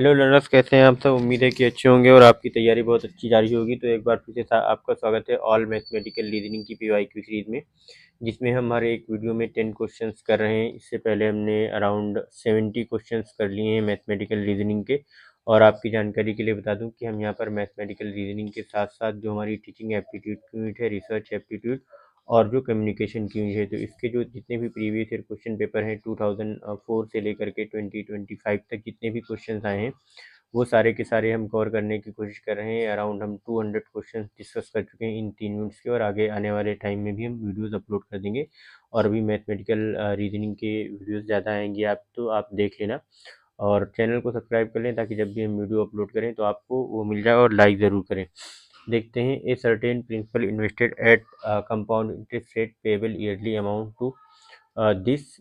Hello learners, कैसे हैं आप सब। उम्मीद है कि अच्छे होंगे और आपकी तैयारी बहुत अच्छी जा रही होगी। तो एक बार फिर से आपका स्वागत है ऑल मैथमेटिकल रीजनिंग की पीवाईक्यू सीरीज में, जिसमें हम हर एक वीडियो में 10 क्वेश्चंस कर रहे हैं। इससे पहले हमने अराउंड 70 क्वेश्चंस कर लिए हैं मैथमेटिकल रीजनिंग के। और आपकी जानकारी के लिए बता दूं कि हम यहाँ पर मैथमेटिकल रीजनिंग के साथ साथ जो हमारी टीचिंग एप्टीट्यूड की यूनिट है, रिसर्च एप्टीट्यूड और जो कम्युनिकेशन की यूनिट है, तो इसके जो जितने भी प्रीवियस ईयर क्वेश्चन पेपर हैं 2004 से लेकर के 2025 तक जितने भी क्वेश्चन आए हैं, वो सारे के सारे हम कवर करने की कोशिश कर रहे हैं। अराउंड हम 200 क्वेश्चन डिस्कस कर चुके हैं इन 3 यूनिट्स के, और आगे आने वाले टाइम में भी हम वीडियोस अपलोड कर देंगे। और अभी मैथमेटिकल रीजनिंग के वीडियोस ज़्यादा आएंगे, आप तो आप देख लेना और चैनल को सब्सक्राइब कर लें, ताकि जब भी हम वीडियो अपलोड करें तो आपको वो मिल जाए। और लाइक ज़रूर करें। देखते हैं। A certain principal invested at compound interest rate payable yearly amount to this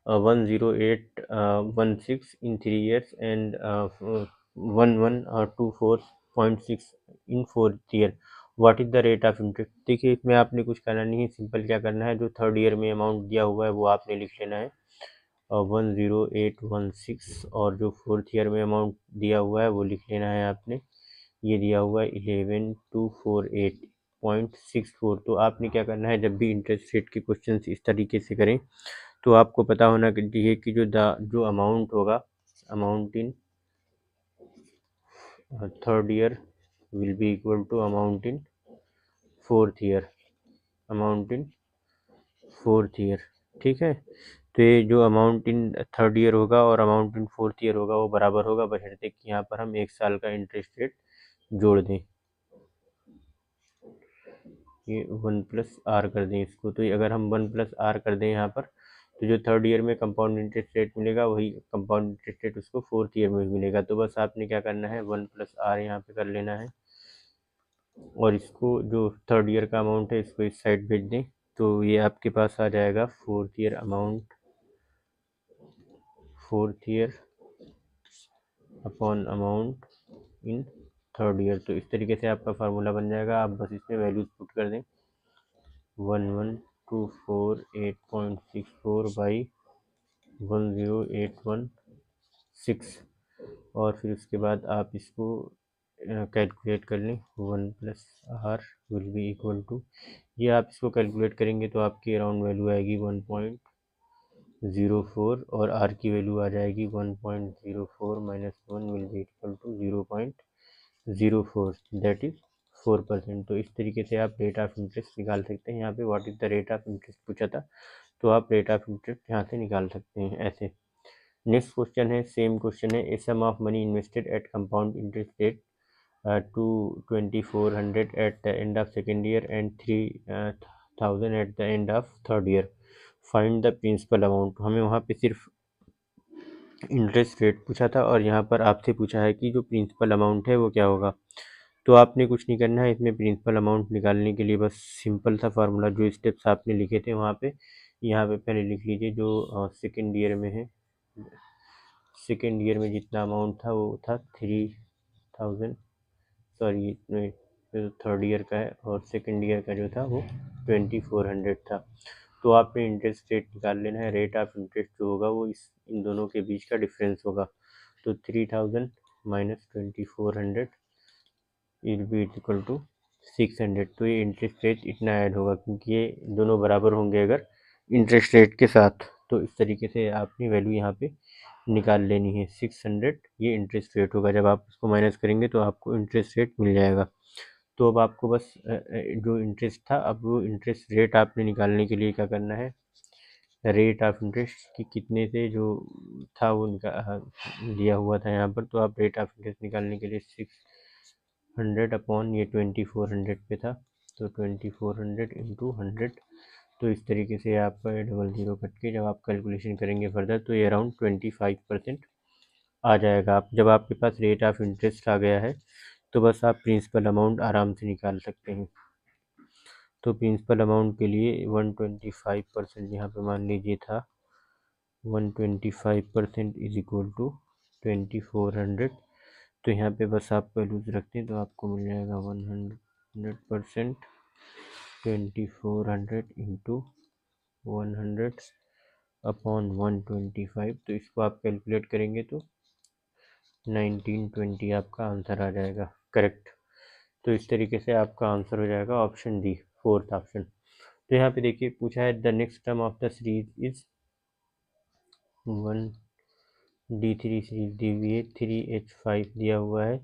10816 in 3 years and 1124.6 in 4th year. What is the rate of interest. देखिए, इसमें आपने कुछ करना नहीं है, सिंपल क्या करना है, जो थर्ड ईयर में अमाउंट दिया हुआ है वो आपने लिख लेना है 10816, और जो फोर्थ ईयर में अमाउंट दिया हुआ है वो लिख लेना है आपने। ये दिया हुआ है 11248.64। तो आपने क्या करना है, जब भी इंटरेस्ट रेट के क्वेश्चन इस तरीके से करें तो आपको पता होना चाहिए कि जो अमाउंट होगा, amount in third year will be equal to amount in fourth year, amount in fourth year. ठीक है। तो ये जो अमाउंट इन थर्ड ईयर होगा और अमाउंट इन फोर्थ ईयर होगा वो बराबर होगा, बशर्ते कि यहाँ पर हम 1 साल का इंटरेस्ट रेट जोड़ दें। ये 1+r कर दें इसको। तो अगर हम 1+r कर दें यहाँ पर, तो जो थर्ड ईयर में कंपाउंड इंटरेस्ट रेट मिलेगा वही कंपाउंड इंटरेस्ट रेट उसको फोर्थ ईयर में मिलेगा। तो बस आपने क्या करना है, 1+r यहाँ पे कर लेना है, और इसको जो थर्ड ईयर का अमाउंट है इसको इस साइड भेज दें। तो ये आपके पास आ जाएगा fourth year amount, fourth year upon amount in third year. तो इस तरीके से आपका फार्मूला बन जाएगा। आप बस इसमें वैल्यूज पुट कर दें 11248.64 बाई 10816, और फिर उसके बाद आप इसको कैलकुलेट कर लें। 1+r will be equal to, ये आप इसको कैलकुलेट करेंगे तो आपकी अराउंड वैल्यू आएगी 1.04, और r की वैल्यू आ जाएगी 1.04 minus 1 will be equal to 0.04, that is 4%। तो इस तरीके से आप रेट ऑफ इंटरेस्ट निकाल सकते हैं। यहाँ पे what is the rate of interest पूछा था, तो आप रेट ऑफ इंटरेस्ट यहाँ से निकाल सकते हैं ऐसे। नेक्स्ट क्वेश्चन है, सेम क्वेश्चन है। A sum of money invested at compound interest rate to 2400 at the end of second year and 3000 at the end of third year. Find the principal amount. हमें वहाँ पे सिर्फ interest rate पूछा था, और यहाँ पर आपसे पूछा है कि जो प्रिंसिपल अमाउंट है वो क्या होगा। तो आपने कुछ नहीं करना है इसमें। प्रिंसिपल अमाउंट निकालने के लिए बस सिंपल सा फार्मूला, जो स्टेप्स आपने लिखे थे वहाँ पे, यहाँ पे पहले लिख लीजिए। जो सेकेंड ईयर में है, सेकेंड ईयर में जितना अमाउंट था वो था 3000, सॉरी थर्ड ईयर का है, और सेकेंड ईयर का जो था वो 2400 था। तो आपने इंटरेस्ट रेट निकाल लेना है। रेट ऑफ इंटरेस्ट जो होगा वो इन दोनों के बीच का डिफरेंस होगा। तो 3000 minus 2400 will be equal to 600। तो ये इंटरेस्ट रेट इतना ऐड होगा, क्योंकि ये दोनों बराबर होंगे अगर इंटरेस्ट रेट के साथ। तो इस तरीके से आपने वैल्यू यहाँ पे निकाल लेनी है। 600 ये इंटरेस्ट रेट होगा। जब आप इसको माइनस करेंगे तो आपको इंटरेस्ट रेट मिल जाएगा। तो अब आपको बस जो इंटरेस्ट था, अब वो इंटरेस्ट रेट आपने निकालने के लिए क्या करना है, रेट ऑफ इंटरेस्ट कि कितने से जो था वो दिया हुआ था यहाँ पर। तो आप रेट ऑफ इंटरेस्ट निकालने के लिए 600 अपॉन ये 2400 पे था, तो 2400 इंटू 100। तो इस तरीके से आपका 00 कट के जब आप कैलकुलेशन करेंगे फर्दर, तो ये अराउंड 25% आ जाएगा। आप जब आपके पास रेट ऑफ इंटरेस्ट आ गया है तो बस आप प्रिंसिपल अमाउंट आराम से निकाल सकते हैं। तो प्रिंसिपल अमाउंट के लिए 125% यहाँ पे मान लीजिए था, 125% इज इक्वल टू 2400। तो यहाँ पे बस आप वैल्यूज रखते हैं तो आपको मिल जाएगा 100% 2400 इंटू 100 अपॉन 125, तो इसको आप कैलकुलेट करेंगे तो 1920 आपका आंसर आ जाएगा करेक्ट। तो इस तरीके से आपका आंसर हो जाएगा ऑप्शन डी, फोर्थ ऑप्शन। तो यहाँ पे देखिए पूछा है the next term of the series is 1D3 series दी हुई है, 3H5 दिया हुआ है,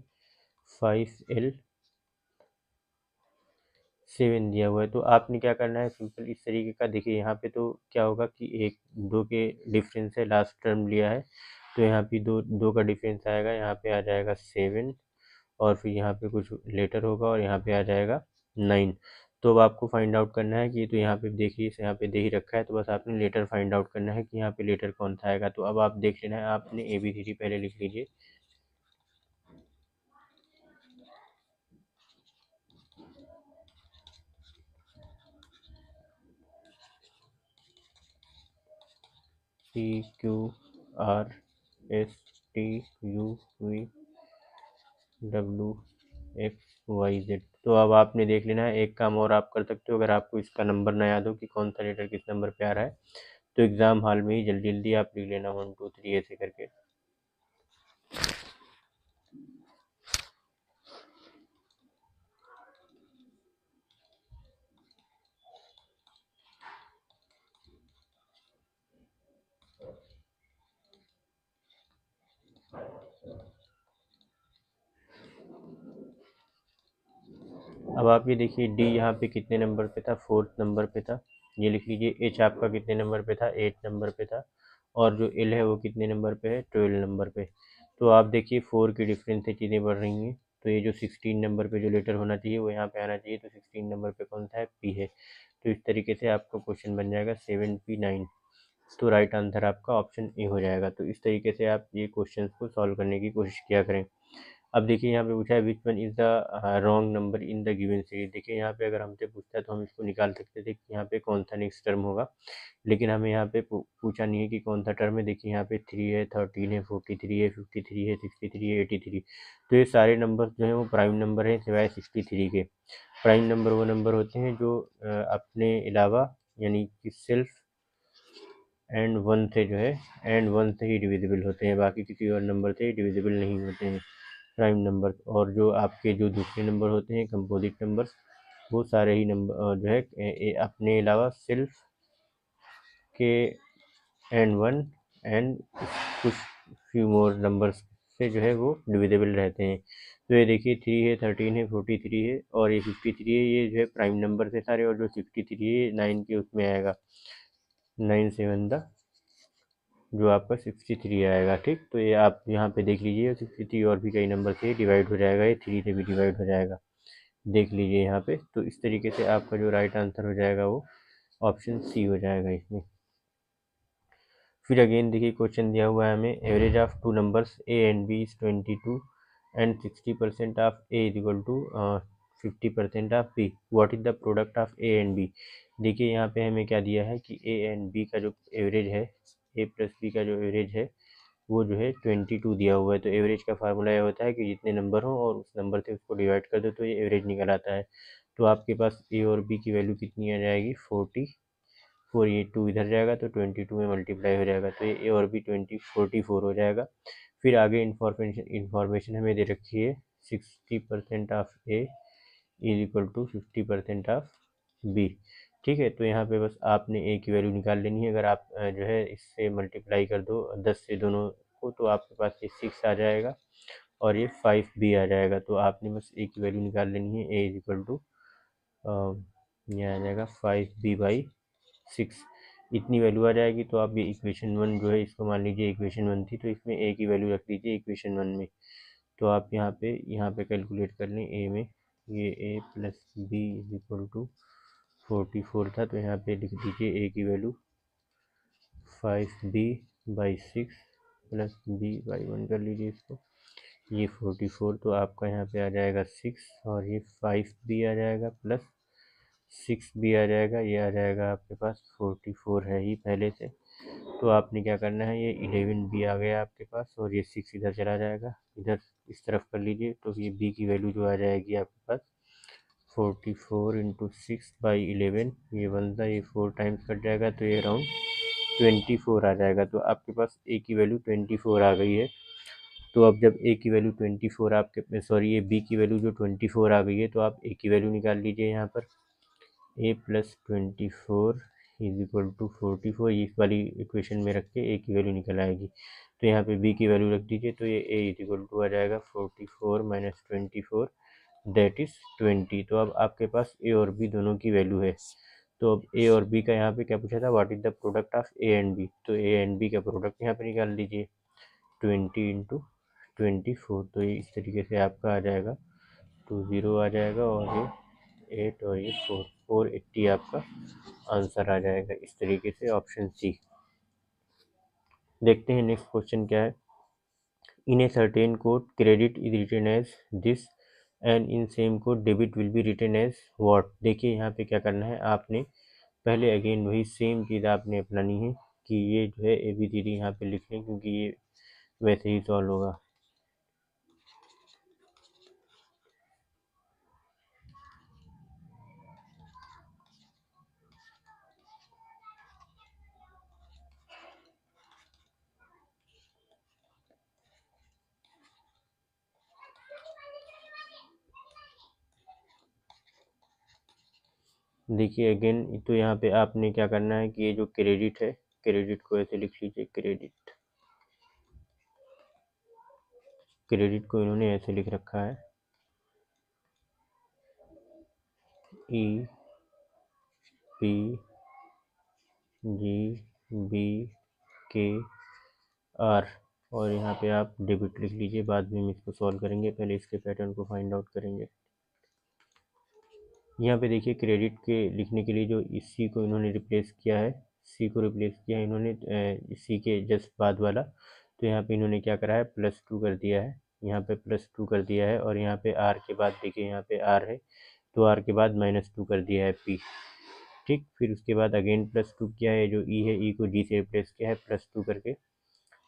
5L7 दिया हुआ है। तो आपने क्या करना है सिंपल इस तरीके का, देखिए यहाँ पे तो क्या होगा कि एक दो के डिफरेंस है, लास्ट टर्म लिया है तो यहाँ पे दो दो का डिफरेंस आएगा, यहाँ पे आ जाएगा 7 और फिर यहाँ पे कुछ लेटर होगा और यहाँ पे आ जाएगा 9। तो अब आपको फाइंड आउट करना है कि तो यहाँ पे देखिए यहाँ पे दे ही रखा है, तो बस आपने लेटर फाइंड आउट करना है कि यहाँ पे लेटर कौन सा आएगा। तो अब आप देख लेना है, आपने ABCD पहले लिख लीजिए। CQRSTUVWXYZ। तो अब आपने देख लेना है, एक काम और आप कर सकते हो, अगर आपको इसका नंबर ना याद हो कि कौन सा लेटर किस नंबर पे आ रहा है, तो एग्ज़ाम हॉल में ही जल्दी जल्दी आप लिख लेना 1 2 3 ऐसे करके। अब आप ये देखिए डी यहाँ पे कितने नंबर पे था, 4th नंबर पे था, ये लिख लीजिए। एच आपका कितने नंबर पे था, 8 नंबर पे था, और जो एल है वो कितने नंबर पे है, 12 नंबर पे। तो आप देखिए 4 की डिफरेंस से चीज़ें बढ़ रही हैं, तो ये जो 16 नंबर पे जो लेटर होना चाहिए वो यहाँ पे आना चाहिए, तो 16 नंबर पे कौन सा है, पी है। तो इस तरीके से आपका क्वेश्चन बन जाएगा 7P9। तो राइट आंसर आपका ऑप्शन ए हो जाएगा। तो इस तरीके से आप ये क्वेश्चन को सॉल्व करने की कोशिश किया करें। अब देखिए यहाँ पे पूछा है which one is the wrong number in the given series. देखिए यहाँ पे अगर हमसे पूछता है तो हम इसको निकाल सकते थे कि यहाँ पे कौन सा नेक्स्ट टर्म होगा, लेकिन हमें यहाँ पे पूछा नहीं है कि कौन सा टर्म है। देखिए यहाँ पे 3 है, 13 है, 43 है, 53 है, 63 है, 83। तो ये सारे नंबर जो हैं वो प्राइम नंबर हैं सिवाय 63 के। प्राइम नंबर वो नंबर होते हैं जो अपने अलावा यानी कि सेल्फ एंड वन से जो है एंड वन से ही डिविजिबल होते हैं, बाकी किसी और नंबर से डिविजिबल नहीं होते हैं प्राइम नंबर। और जो आपके जो दूसरे नंबर होते हैं कंपोजिट नंबर्स, वो सारे ही नंबर जो है अपने अलावा सिर्फ के एंड वन एंड कुछ फ्यू मोर नंबर्स से जो है वो डिविजिबल रहते हैं। तो ये देखिए 3 है, 13 है, 43 है और ये 53 है, ये जो है प्राइम नंबर से सारे, और जो 63 है 9 के उसमें आएगा, 9 7 द जो आपका 63 आएगा। ठीक, तो ये आप यहाँ पे देख लीजिए 63 और भी कई नंबर से डिवाइड हो जाएगा, ये 3 से भी डिवाइड हो जाएगा, देख लीजिए यहाँ पे। तो इस तरीके से आपका जो राइट आंसर हो जाएगा वो ऑप्शन सी हो जाएगा इसमें। फिर अगेन देखिए क्वेश्चन दिया हुआ है हमें, average of two numbers A and B is 22 and 60% of A is equal to 50% of B, what is the product of A and B. देखिए यहाँ पे हमें क्या दिया है कि ए एंड बी का जो एवरेज है, ए प्लस बी का जो एवरेज है वो जो है 22 दिया हुआ है। तो एवरेज का फार्मूला ये होता है कि जितने नंबर हो और उस नंबर से उसको डिवाइड कर दो तो ये एवरेज निकल आता है। तो आपके पास ए और बी की वैल्यू कितनी आ जाएगी, 44, ये 2 इधर जाएगा तो 22 में मल्टीप्लाई हो जाएगा, तो ये ए और बी 44 हो जाएगा। फिर आगे इंफॉर्मेशन हमें दे रखी है 60% of A is equal to 50% of B. ठीक है, तो यहाँ पे बस आपने ए की वैल्यू निकाल लेनी है। अगर आप जो है इससे मल्टीप्लाई कर दो 10 से दोनों को, तो आपके पास ये 6 आ जाएगा और ये 5b आ जाएगा। तो आपने बस ए की वैल्यू निकाल लेनी है, ए इज इक्वल टू ये आ जाएगा 5b/6, इतनी वैल्यू आ जाएगी। तो आप ये इक्वेशन 1 जो है इसको मान लीजिए इक्वेशन 1 थी, तो इसमें ए की वैल्यू रख दीजिए इक्वेशन 1 में। तो आप यहाँ पे कैलकुलेट कर लें, ए में ये A plus B is equal to 44 था, तो यहाँ पे लिख दीजिए ए की वैल्यू 5b/6 प्लस b/1 कर लीजिए इसको, ये 44, तो आपका यहाँ पे आ जाएगा 6 और ये 5b आ जाएगा प्लस 6b आ जाएगा, ये आ जाएगा आपके पास 44 है ही पहले से। तो आपने क्या करना है, ये 11b आ गया आपके पास और ये 6 इधर चला जाएगा, इधर इस तरफ कर लीजिए। तो ये b की वैल्यू जो आ जाएगी आपके पास 44 इंटू 6/11, ये बनता है, ये 4 टाइम्स कट जाएगा तो ये अराउंड 24 आ जाएगा। तो आपके पास ए की वैल्यू 24 आ गई है। तो अब जब ए की वैल्यू 24 आपके सॉरी ये बी की वैल्यू जो 24 आ गई है, तो आप ए की वैल्यू निकाल लीजिए यहाँ पर। ए प्लस 24 इज इक्वल टू 44, इस वाली इक्वेशन में रख के ए की वैल्यू निकल आएगी। तो यहाँ पे बी की वैल्यू रख दीजिए, तो ये ए इज इक्वल टू आ जाएगा 44 माइनस 24 दैट इज़ 20। तो अब आपके पास ए और बी दोनों की वैल्यू है। तो अब ए और बी का यहाँ पे क्या पूछा था, what is the product of A and B. तो ए एंड बी का प्रोडक्ट यहाँ पे निकाल लीजिए 20 इंटू 24। तो ये इस तरीके से आपका आ जाएगा 20 आ जाएगा, और ये 8 और ये 480 आपका आंसर आ जाएगा। इस तरीके से ऑप्शन सी। देखते हैं नेक्स्ट क्वेश्चन क्या है। In a certain code credit is written as this and in same code debit will be written as what. देखिए यहाँ पे क्या करना है, आपने पहले अगेन वही सेम चीज़ आपने अपनानी है कि ये जो है ए बी सी डी यहाँ पे लिख लें, क्योंकि ये वैसे ही सॉल्व होगा। देखिए अगेन तो यहाँ पे आपने क्या करना है कि ये जो क्रेडिट है, क्रेडिट को ऐसे लिख लीजिए, क्रेडिट को इन्होंने ऐसे लिख रखा है ई पी जी बी के आर, और यहाँ पे आप डेबिट लिख लीजिए। बाद में हम इसको सॉल्व करेंगे, पहले इसके पैटर्न को फाइंड आउट करेंगे। यहाँ पे देखिए क्रेडिट के लिखने के लिए जो इस सी को इन्होंने रिप्लेस किया है, सी को रिप्लेस किया है इन्होंने सी के जस्ट बाद वाला। तो यहाँ पे इन्होंने क्या करा है, +2 कर दिया है, यहाँ पे +2 कर दिया है, और यहाँ पे आर के बाद देखिए यहाँ पे आर है, तो आर के बाद -2 कर दिया है पी। ठीक, फिर उसके बाद अगेन +2 किया है, जो ई है ई को डी से रिप्लेस किया है +2 करके,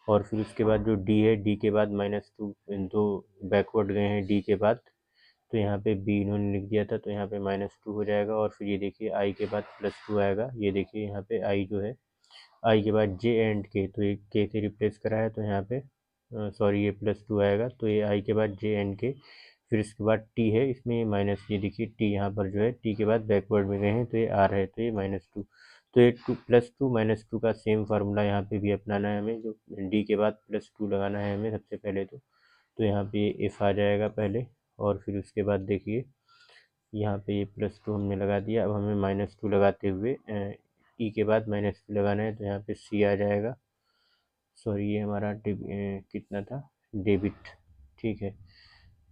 और फिर उसके बाद जो डी है डी के बाद -2 दो बैकवर्ड गए हैं डी के बाद, तो यहाँ पे बी इन्होंने लिख दिया था, तो यहाँ पे -2 हो जाएगा। और फिर ये देखिए आई के बाद +2 आएगा, ये देखिए यहाँ पे आई जो है, आई के बाद जे एंड के, तो ये के से रिप्लेस करा है, तो यहाँ पे सॉरी ये +2 आएगा, तो ये आई के बाद जे एंड के। फिर इसके बाद टी है, इसमें माइनस, ये देखिए टी यहाँ पर जो है टी के बाद बैकवर्ड में गए हैं, तो ये आर है, तो ये -2। तो ये +2 -2 का सेम फार्मूला यहाँ पे भी अपनाना है हमें, जो डी के बाद +2 लगाना है हमें सबसे पहले। तो यहाँ पे एफ आ जाएगा पहले, और फिर उसके बाद देखिए यहाँ पे ये +2 हमने लगा दिया। अब हमें -2 लगाते हुए ई के बाद -2 लगाना है, तो यहाँ पे सी आ जाएगा। सॉरी ये हमारा कितना था, डेबिट। ठीक है,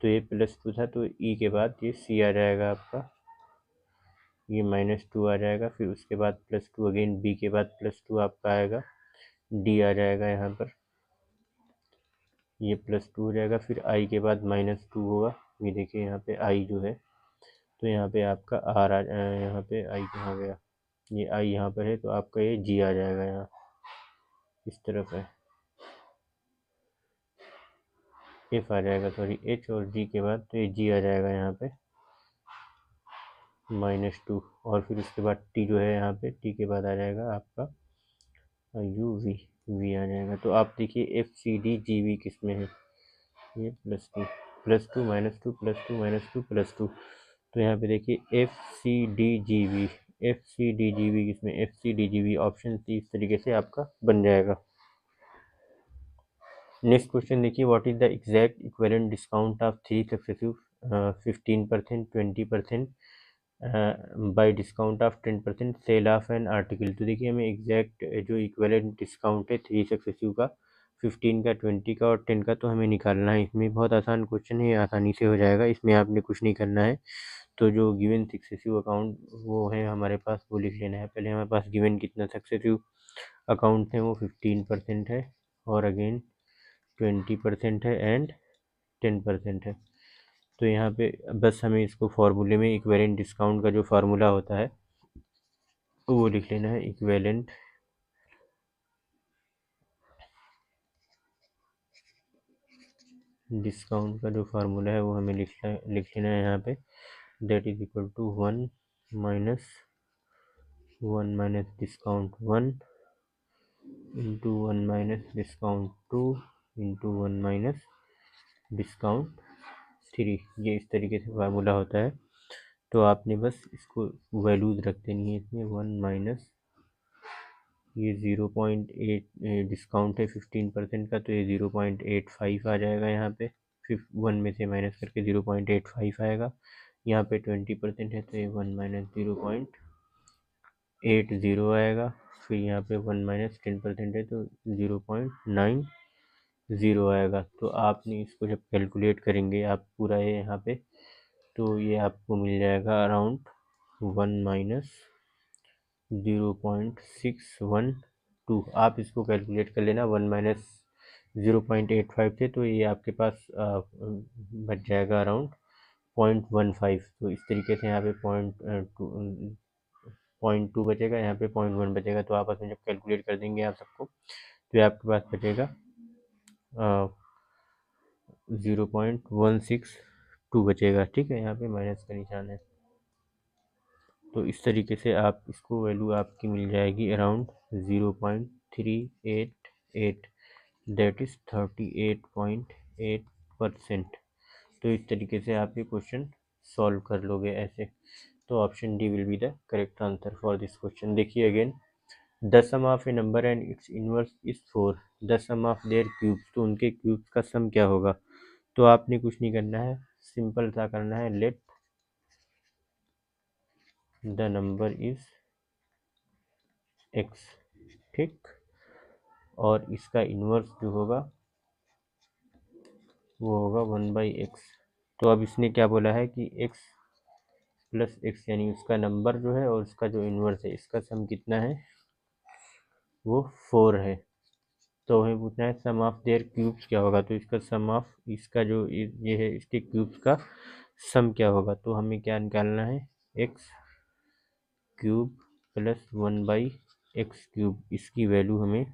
तो ये +2 था, तो ई के बाद ये सी आ जाएगा आपका, ये -2 आ जाएगा। फिर उसके बाद +2 अगेन बी के बाद +2 आपका आएगा, डी आ जाएगा यहाँ पर, ये +2 हो जाएगा। फिर आई के बाद -2 होगा, ये देखिए यहाँ पे आई जो है, तो यहाँ पे आपका आर यहाँ पे आई कहाँ गया, ये आई यहाँ पर है, तो आपका ये जी आ जाएगा यहाँ इस तरफ है, एफ आ जाएगा, सॉरी एच और जी के बाद, तो ये जी आ जाएगा यहाँ पे -2। और फिर उसके बाद टी जो है यहाँ पे, टी के बाद आ जाएगा आपका यू वी, वी आ जाएगा। तो आप देखिए F C D G V किस में है, ये +2 +2 -2 +2 -2 +2। तो यहाँ पे देखिए F C D G V, F C D G V किसमें, F C D G V option C इस तरीके से आपका बन जाएगा। नेक्स्ट क्वेश्चन देखिए, what is the exact equivalent discount of 3 successive 15%, 20% by discount of 10% sale of an article. तो देखिए हमें एग्जैक्ट जो इक्विवेलेंट डिस्काउंट है 3 सक्सेसिव का, 15 का, 20 का और 10 का, तो हमें निकालना है। इसमें बहुत आसान क्वेश्चन है, आसानी से हो जाएगा, इसमें आपने कुछ नहीं करना है। तो जो गिवन सक्सेसिव अकाउंट वो है हमारे पास, वो लिख लेना है पहले। हमारे पास गिवन कितना सक्सेसिव अकाउंट है, वो 15% है, और अगेन 20% है, एंड 10% है। तो यहाँ पे बस हमें इसको फार्मूले में इक्विवेलेंट डिस्काउंट का जो फार्मूला होता है वो लिख लेना है। इक्विवेलेंट डिस्काउंट का जो फार्मूला है वो हमें लिख लेना है यहाँ पे, that is equal to 1 minus discount 1 into 1 minus discount 2 into 1 minus discount 3, ये इस तरीके से फार्मूला होता है। तो आपने बस इसको वैल्यूज रख देनी है इसमें। 1 माइनस ये 0.8 डिस्काउंट है 15% का, तो ये 0.85 आ जाएगा यहाँ पे। 1 में से माइनस करके 0.85 आएगा। यहाँ पे 20% है तो ये 1 माइनस 0.80 आएगा। फिर यहाँ पे 1 माइनस 10% है तो 0.90 आएगा। तो आपने इसको जब कैलकुलेट करेंगे आप पूरा ये यहाँ पे, तो ये आपको मिल जाएगा अराउंड 1 माइनस 0.612। आप इसको कैलकुलेट कर लेना। 1 माइनस 0.85 थे तो ये आपके पास बच जाएगा अराउंड 0.15। तो इस तरीके से यहाँ पे 0.2 बचेगा, यहाँ पे 0.1 बचेगा। तो आपस में जब कैलकुलेट कर देंगे आप सबको तो ये आपके पास बचेगा 0.162 बचेगा। ठीक है, यहाँ पे माइनस का निशान है। तो इस तरीके से आप इसको वैल्यू आपकी मिल जाएगी अराउंड 0.388, दैट इज़ 38.8%। तो इस तरीके से आप ये क्वेश्चन सॉल्व कर लोगे ऐसे। तो option D will be the correct answer for this question. देखिए again, the sum of a number and its inverse is 4, the sum of their cubes, तो उनके क्यूब्स का सम क्या होगा। तो आपने कुछ नहीं करना है, सिंपल सा करना है, let the number is x। ठीक, और इसका इन्वर्स जो होगा वो होगा 1/x। तो अब इसने क्या बोला है कि x प्लस x, यानी उसका नंबर जो है और उसका जो इन्वर्स है इसका सम कितना है, वो 4 है। तो हमें पूछना है सम ऑफ देयर क्यूब्स क्या होगा। तो इसका सम ऑफ, इसका जो ये है इसके क्यूब्स का सम क्या होगा। तो हमें क्या निकालना है, x cube plus 1/x cube, इसकी वैल्यू हमें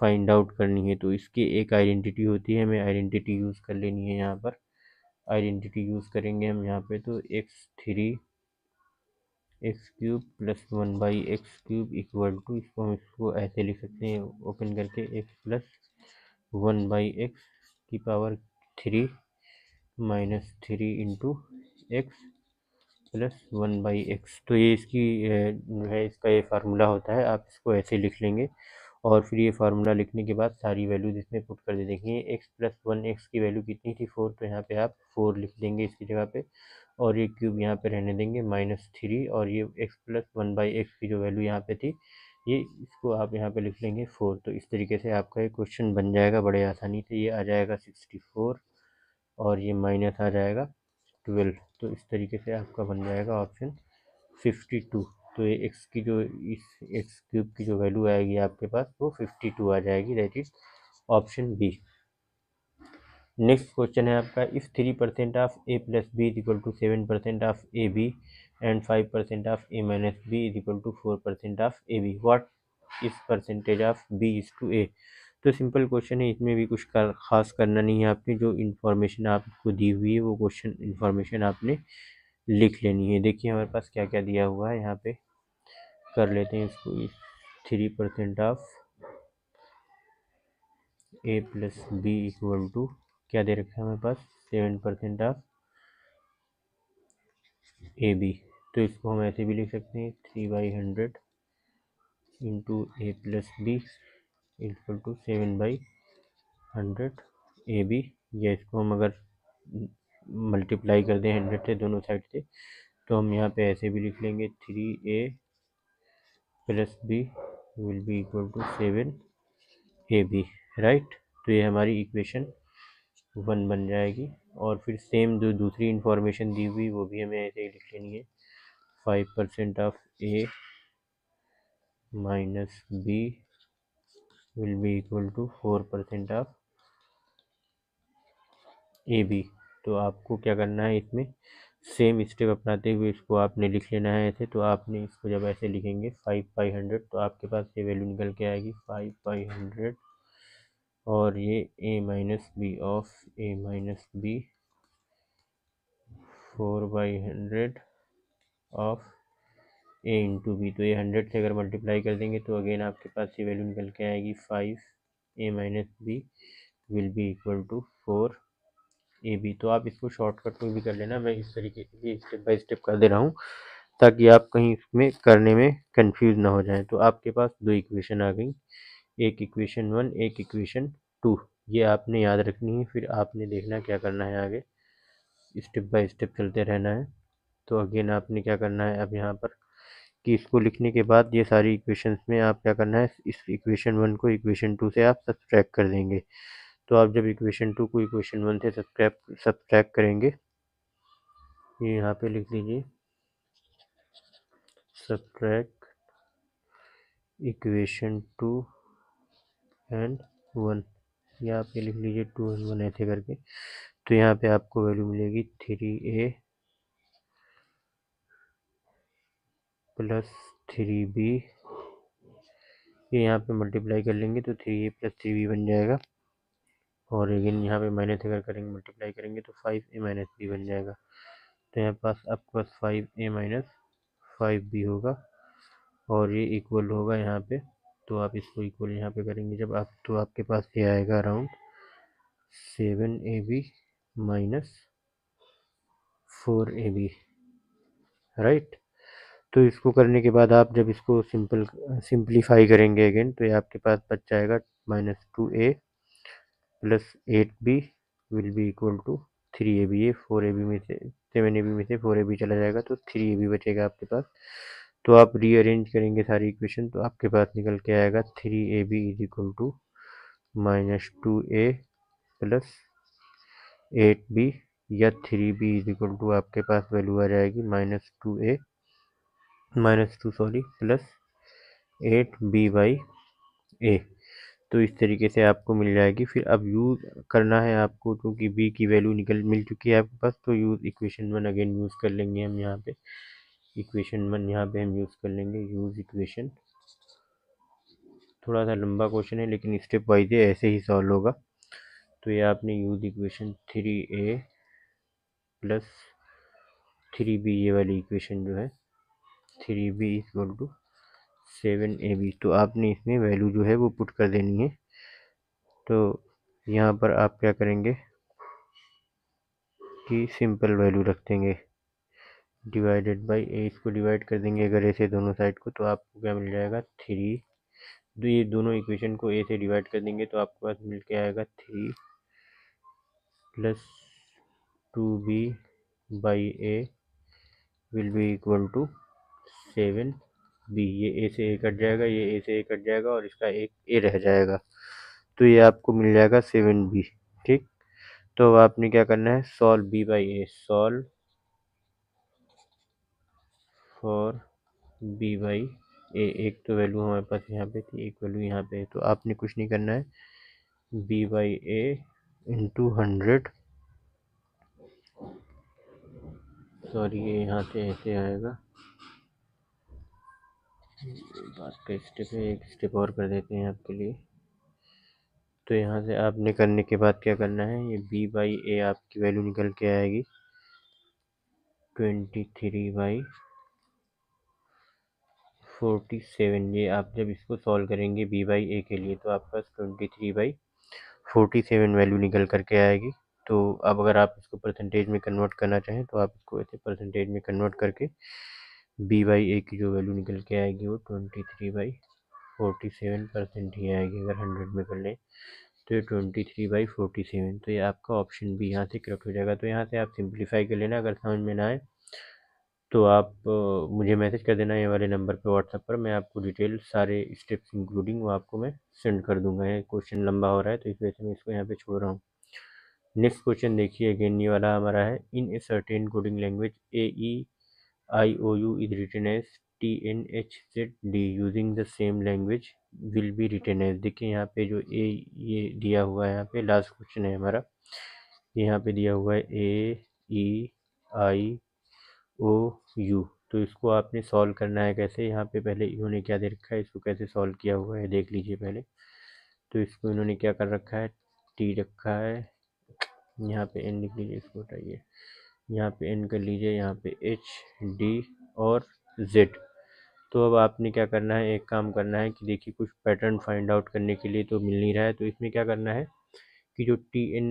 फाइंड आउट करनी है। तो इसकी एक आइडेंटिटी होती है, हमें आइडेंटिटी यूज़ कर लेनी है। यहाँ पर आइडेंटिटी यूज़ करेंगे हम यहाँ पे, तो x cube plus 1/x cube equal to, इसको ऐसे लिख सकते हैं ओपन करके, x प्लस 1/x की power 3 minus 3 into x plus 1/x। तो ये इसकी जो है इसका ये फार्मूला होता है। आप इसको ऐसे लिख लेंगे और फिर ये फार्मूला लिखने के बाद सारी वैल्यूज इसमें पुट कर दे। देखिए x प्लस 1x की वैल्यू कितनी थी, 4, तो यहाँ पे आप 4 लिख देंगे इसकी जगह पे, और ये क्यूब यहाँ पे रहने देंगे -3, और ये x प्लस 1/x की जो वैल्यू यहाँ पे थी ये, इसको आप यहाँ पे लिख लेंगे 4। तो इस तरीके से आपका ये क्वेश्चन बन जाएगा बड़े आसानी से। ये आ जाएगा 64 और ये माइनस आ जाएगा 12। तो इस तरीके से आपका बन जाएगा ऑप्शन 52। तो ये x की जो, इस x क्यूब की जो वैल्यू आएगी आपके पास वो 52 आ जाएगी, that is option B. Next question है आपका, if 3% of a plus B is equal to 7% of A B and 5% of a minus B is equal to 4% of A B, what is percentage of b is to a। तो simple question है, इसमें भी कुछ खास करना नहीं है। आपने जो इन्फॉर्मेशन आपको दी हुई है वो क्वेश्चन इन्फॉर्मेशन आपने लिख लेनी है। देखिए हमारे पास क्या क्या दिया हुआ है, यहाँ पे कर लेते हैं इसको। 3% of A plus B equal to क्या दे रखा है हमारे पास, 7% ऑफ ए बी। तो इसको हम ऐसे भी लिख सकते हैं 3/100 into A plus B equal to 7/100 A B. या इसको हम अगर मल्टीप्लाई कर दें 100 से दोनों साइड से, तो हम यहाँ पे ऐसे भी लिख लेंगे 3a plus B will be equal to 7ab, right. तो ये हमारी इक्वेशन 1 बन जाएगी। और फिर सेम जो दूसरी इंफॉर्मेशन दी हुई वो भी हमें ऐसे ही लिख लेनी है, 5% of a minus B will be equal to 4% of A B. तो आपको क्या करना है, इसमें सेम स्टेप अपनाते हुए इसको आपने लिख लेना है ऐसे। तो आपने इसको जब ऐसे लिखेंगे 5/100 तो आपके पास ये वैल्यू निकल के आएगी 5/100, और ये a minus B of a minus B 4/100 of A into B, तो ये 100 से अगर मल्टीप्लाई कर देंगे तो अगेन आपके पास ये वैल्यू निकल के आएगी 5a minus B will be equal to 4ab। तो आप इसको शॉर्टकट में भी कर लेना, मैं इस तरीके से स्टेप बाय स्टेप कर दे रहा हूँ ताकि आप कहीं इसमें करने में कंफ्यूज ना हो जाए। तो आपके पास दो इक्वेशन आ गई, एक इक्वेशन 1 एक इक्वेशन 2, ये आपने याद रखनी है। फिर आपने देखना क्या करना है, आगे स्टेप बाय स्टेप चलते रहना है। तो अगेन आपने क्या करना है अब यहाँ पर कि इसको लिखने के बाद ये सारी इक्वेशंस में आप क्या करना है, इस इक्वेशन 1 को इक्वेशन 2 से आप सब्ट्रैक्ट कर देंगे। तो आप जब इक्वेशन 2 को इक्वेशन 1 से सब्ट्रैक्ट करेंगे, ये यहाँ पे लिख लीजिए सब्ट्रैक्ट इक्वेशन 2 एंड 1, या आप ये लिख लीजिए 2 एंड 1 ऐसे करके। तो यहाँ पे आपको वैल्यू मिलेगी 3a प्लस 3b, ये यहाँ पे मल्टीप्लाई कर लेंगे तो 3a प्लस 3b बन जाएगा, और अगेन यहाँ पे माइनस अगर करेंगे मल्टीप्लाई करेंगे तो 5a माइनस b बन जाएगा। तो यहाँ पास आपके पास 5a माइनस 5b होगा, और ये इक्वल होगा यहाँ पे। तो आप इसको इक्वल यहाँ पे करेंगे जब आप, तो आपके पास ये आएगा around 7ab minus 4ab, right. तो इसको करने के बाद आप जब इसको सिंप्लीफाई करेंगे अगेन, तो ये आपके पास बच जाएगा -2a plus 8b will be equal to 3ab। ये 4ab में से 7ab में से 4ab चला जाएगा तो 3ab बचेगा आपके पास। तो आप रीअरेंज करेंगे सारी इक्वेशन, तो आपके पास निकल के आएगा 3ab is equal to -2a plus 8b, या 3b इज इक्वल टू आपके पास वैल्यू आ जाएगी -2 प्लस 8b/a। तो इस तरीके से आपको मिल जाएगी। फिर अब यूज़ करना है आपको, क्योंकि b की वैल्यू मिल चुकी है आपके पास, तो यूज़ इक्वेशन 1 अगेन यूज़ कर लेंगे हम यहाँ पे। इक्वेशन 1 यहाँ पे हम यूज़ कर लेंगे, यूज़ इक्वेशन। थोड़ा सा लंबा क्वेश्चन है लेकिन स्टेप वाइज है, ऐसे ही सॉल्व होगा। तो ये आपने use equation 3a plus 3b, ये वाली इक्वेशन जो है 3b इक्वल टू 7ab, तो आपने इसमें वैल्यू जो है वो पुट कर देनी है। तो यहाँ पर आप क्या करेंगे कि सिंपल वैल्यू रख देंगे, डिवाइडेड बाई ए, इसको डिवाइड कर देंगे अगर ऐसे दोनों साइड को, तो आपको क्या मिल जाएगा 3। तो ये दोनों इक्वेशन को ए से डिवाइड कर देंगे तो आपके पास मिल के आएगा 3 plus 2b/a will be equal to 7b। ये ए से ए कट जाएगा, ये ए से ए कट जाएगा, और इसका एक ए रह जाएगा, तो ये आपको मिल जाएगा 7b। ठीक, तो अब आपने क्या करना है, solve b/a, solve for b/a। एक तो वैल्यू हमारे पास यहाँ पे थी, एक वैल्यू यहाँ पे है, तो आपने कुछ नहीं करना है, b/a इंटू 100, सॉरी ये यहाँ से ऐसे आएगा, बात का स्टेप है, एक स्टेप और कर देते हैं आपके लिए। तो यहाँ से आपने करने के बाद क्या करना है, ये b/a आपकी वैल्यू निकल के आएगी 23/47। ये आप जब इसको सॉल्व करेंगे b/a के लिए, तो आपके पास 23/47 वैल्यू निकल करके आएगी। तो अब अगर आप इसको परसेंटेज में कन्वर्ट करना चाहें तो आप इसको ऐसे परसेंटेज में कन्वर्ट करके b/a की जो वैल्यू निकल के आएगी वो 23/47% ही आएगी, अगर 100 में कर लें तो ये 23/47। तो ये आपका ऑप्शन भी यहाँ से करेक्ट हो जाएगा। तो यहाँ से आप सिंप्लीफाई कर लेना, अगर समझ में ना आए तो आप मुझे मैसेज कर देना ये वाले नंबर पे व्हाट्सएप पर, मैं आपको डिटेल सारे स्टेप्स इंक्लूडिंग वो आपको मैं सेंड कर दूंगा। ये क्वेश्चन लंबा हो रहा है तो इस वजह से मैं इसको यहाँ पे छोड़ रहा हूँ। नेक्स्ट क्वेश्चन देखिए, अगेन ये वाला हमारा है, in a certain coding language AEIOU is written as TNHZD using the same language will be written as. देखिए यहाँ पे जो ये दिया हुआ है, यहाँ पे लास्ट क्वेश्चन है हमारा, यहाँ पे दिया हुआ है AEIOU। तो इसको आपने सॉल्व करना है कैसे, यहाँ पे पहले इन्होंने क्या दे रखा है, इसको कैसे सॉल्व किया हुआ है देख लीजिए पहले। तो इसको इन्होंने क्या कर रखा है, टी रखा है, यहाँ पे एन लिख लीजिए, इसको हटाइए, यहाँ पे एन कर लीजिए, यहाँ पे एच डी और जेड। तो अब आपने क्या करना है, एक काम करना है कि देखिए कुछ पैटर्न फाइंड आउट करने के लिए तो मिल नहीं रहा है, तो इसमें क्या करना है कि जो T N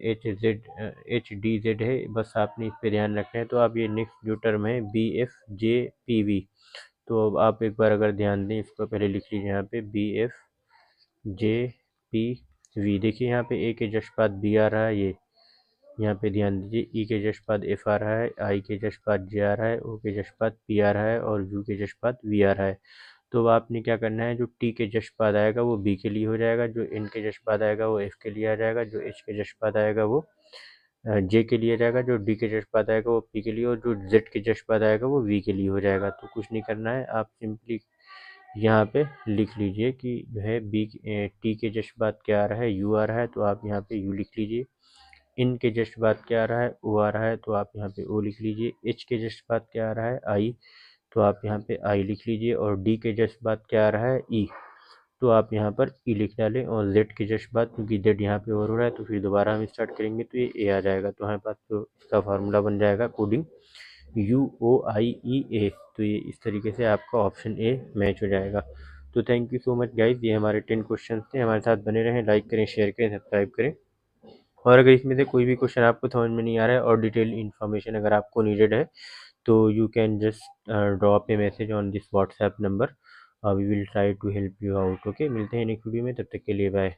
H D Z है, बस आपने इस पे ध्यान रखना है। तो आप ये नेक्स्ट जो टर्म है B F J P V, तो अब आप एक बार अगर ध्यान दें, इसको पहले लिख लीजिए यहाँ पे B F J P V. देखिए यहाँ पे ए के जस्ट बाद बी आ रहा है, ये यहाँ पे ध्यान दीजिए, ई के जस्ट बाद एफ आ रहा है, आई के जस्ट बाद जे आ रहा है, ओ के जस्ट बाद पी आ रहा है और यू के जस्ट बाद वी आ रहा है। तो अब आपने क्या करना है, जो टी के जस्ट बाद आएगा वो बी के लिए हो जाएगा, जो एन के जस्ट बाद आएगा वो एफ के लिए आ जाएगा, जो एच के जस्ट बाद आएगा वो जे के लिए जाएगा, जो डी के जस्ट बाद आएगा वो पी के लिए, और जो जेड के जस्ट बाद आएगा वो वी के लिए हो जाएगा। तो कुछ नहीं करना है, आप सिंपली यहाँ पे लिख लीजिए कि जो है बी टी के जस्ट बाद क्या आ रहा है, यू आ रहा है, तो आप यहाँ पे यू लिख लीजिए। इन के जस्ट बाद क्या आ रहा है, ओ आ रहा है, तो आप यहाँ पे ओ लिख लीजिए। एच के जस्ट बाद क्या आ रहा है, आई, तो आप यहाँ पे आई लिख लीजिए। और डी के जस्ट बाद क्या आ रहा है, ई, तो आप यहाँ पर ई लिख डालें। और जेड के जस्ट बाद, क्योंकि जेड यहाँ पे और हो रहा है, तो फिर दोबारा हम स्टार्ट करेंगे तो ये ए आ जाएगा। तो हमारे पास तो इसका फार्मूला बन जाएगा कोडिंग यू ओ आई ई ए। तो ये इस तरीके से आपका ऑप्शन ए मैच हो जाएगा। तो thank you so much guys, ये हमारे 10 क्वेश्चन थे। हमारे साथ बने रहें, लाइक करें, शेयर करें, सब्सक्राइब करें। और अगर इसमें से कोई भी क्वेश्चन आपको समझ में नहीं आ रहा है और डिटेल इन्फॉर्मेशन अगर आपको नीडेड है, तो you can just drop a message on this WhatsApp number. We will try to help you out. Okay, मिलते हैं नेक्स्ट वीडियो में, तब तक के लिए बाय।